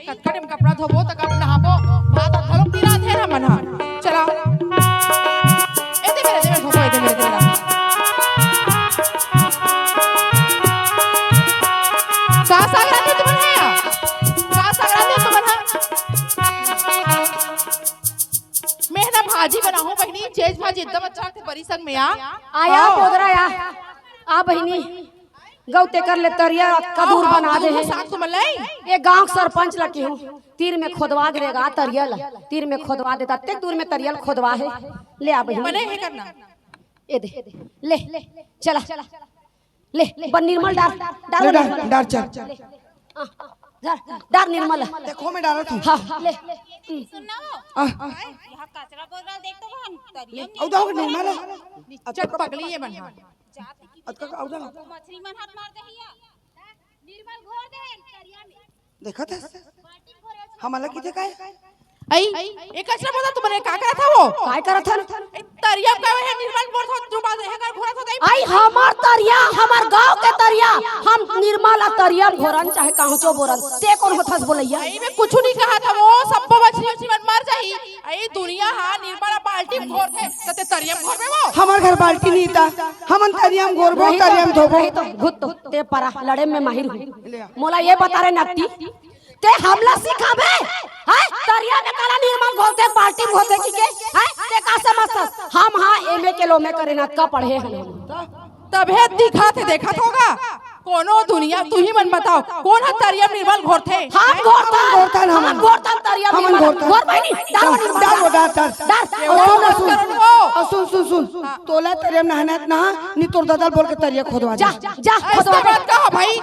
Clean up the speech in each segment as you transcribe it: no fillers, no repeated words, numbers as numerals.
कटकट में कपड़ा धोबो त कब नहाबो भात धलो तीरा थे ना मना चला ए दे मेरे धोबो ए दे मेरे का सागरानी तुम है का सागरानी तुम है मैं ना भाजी बनाऊं बहनी चेज भाजी एकदम अच्छा थे बड़ी संग में आया पोदरा आ बहनी गौते कर ले तरिया कदूर बना दे है साग तुम लाई ये गांव सरपंच लकी हूँ तीर में खोदवा देगा तरियल तीर में खोदवा देता ते दूर में तरियल खोदवा है ले आ बहनी बने है करना ए दे ले चला ले बन निर्मल डार चल डार निर्मल देखो मैं डाला तू हाँ ले सुनना हो यहाँ कचरा बोल देख तो हम तरियम औ दाओ निर्मल चट पगली है बना जात की अतका औ दा मछली मन हाथ मार दे हिया निर्मल घोर दे तरिया में देखा था हमला किथे काय आई एक कचरा बोला तुमने का करा था वो काय करत हन तरिया का है निर्मल बोल था जो बात है कर घोड़ा था आई हमार तरिया हमार गांव के तरिया हम निर्मल तरिया घोरन चाहे कहचो बोरन ते कौन होथस बोलैया आई मैं कुछ नहीं कहा था वो सब मछली मन मर जाही आई दुनिया हां निर्मल बाल्टी में घोर थे तते तरिया में घोर में वो हमार घर बाल्टी नहीं था हमन तरियाम गोरबो तरियाम धोबो तो घुत ते परा लड़े में माहिर हुई मोला ये बता रे नट्टी ते हमला सिखाबे हैं तरिया में काला निर्मल घोलते बाल्टी में होते की के हैं ते का समझतस हम हां एमए के लो में करे ना का पढ़े हैं तबे दिखा थे देखा होगा कोनो दुनिया तू ही मन बताओ कौन है तरिया निर्मल घोर थे हम घोरतन तरिया हमन घोरतन घोर बहनी डाल सुन तोला तरियाम नहाना ना नी तोर दादा बोल के तरिया खोदवा जा जा ऐसे बात कहा भाई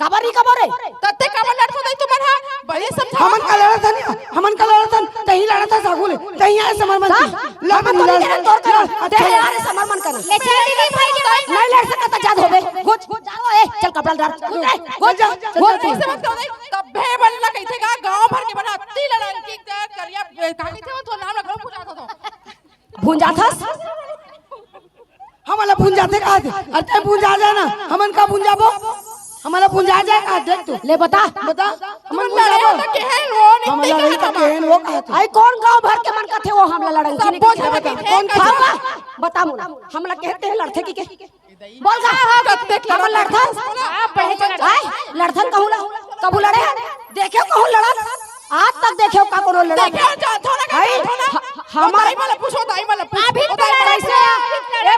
कबर रे तते का मन लड़तो नहीं तुमन हां बड़े समझा हमन का लड़ा था तही लड़ा था सागुले तही आए समरमन लमन तो नहीं तोर कर ते यार समरमन करना ए चली नहीं भाई के नहीं लड़ सकता जा धोबे गुज जाओ ए चल कपड़ा डाल गुज जा गुज ऐसे मत करो तबे बनला कैसे का गांव भर के बना अत्ती लड़न की करिया कहानी थे वो तो नाम रखो पूछा था भूंजा थस हमला भूंजा थे का अरे भूंजा जाना हमन का भूंजाबो हमला भूंजा जाए का देख तू ले बता हमन भूंजाबो केहन वो हमला रही का केहन वो का आई कौन गांव भर के मन का थे वो हमला लड़न की कौन खावा बता मुना हमला कहते हैं लड़थे की के बोल गा कत्ते कब लड़थन पढ़े चला आय लड़थन कहूला कबू लड़े देखियो कहूं लड़न आज तक देखियो का कोनो लड़न देखो जातो ना हमारे मला पूछो ताई मला अभी कैसे ए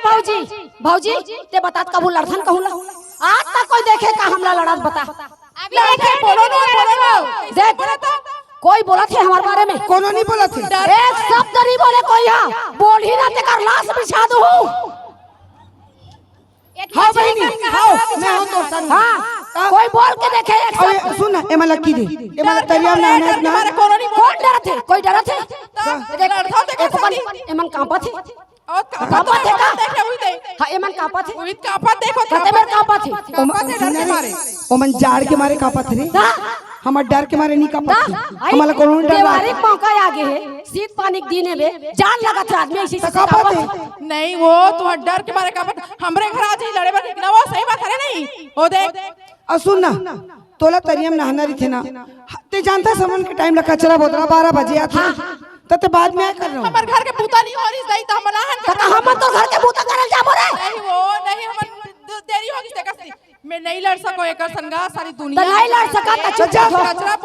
भौजी ते बता कबू लड़थन कहूला आज तक कोई देखे का हमला लड़त बता अभी देखे बोलो ना देख कोई बोला थे हमारे बारे में कोनो नहीं बोला थे एक शब्द नहीं बोले कोई यहाँ बोल ही ना ते कर लाश बिछा दो हां बहनी हां मैं हूं तो संग हाँ कोई बोल के देखे एक शब्द अबे सुन ए मला की दे ए मला तरियाम नहाना ना कौन डरा थे कोई डरा थे एक मन एमन कांपा थे और कापा थे का देखे हुई दे हाँ एमन कांपा थे हुई कापा देखो कते बेर कांपा थे ओमन जाड़ के मारे कापत रे हमर डर के मारे नहीं कापत हमला कोनो डर देवारी मौका आगे है शीत पानी के दिन में जान लगा था आदमी ऐसी से कापत नहीं वो तो डर के मारे कापा हमरे घर आज ही लड़े बर ना वो सही बात है नहीं वो देख और सुन ना तोला तरियाम नहाना रही थे ना ते जानता समन के टाइम ला कचरा बोतला 12 बजे आता तते बाद में कर रहा हूं हमर घर के पूता नहीं हो रही सही तो हम नहान तो हम तो घर के बूता करल जाबो रे नहीं वो नहीं हम देरी होगी से कसती मैं नहीं लड़ सको एक संगा सारी दुनिया तो नहीं लड़ सका तो चुप कचरा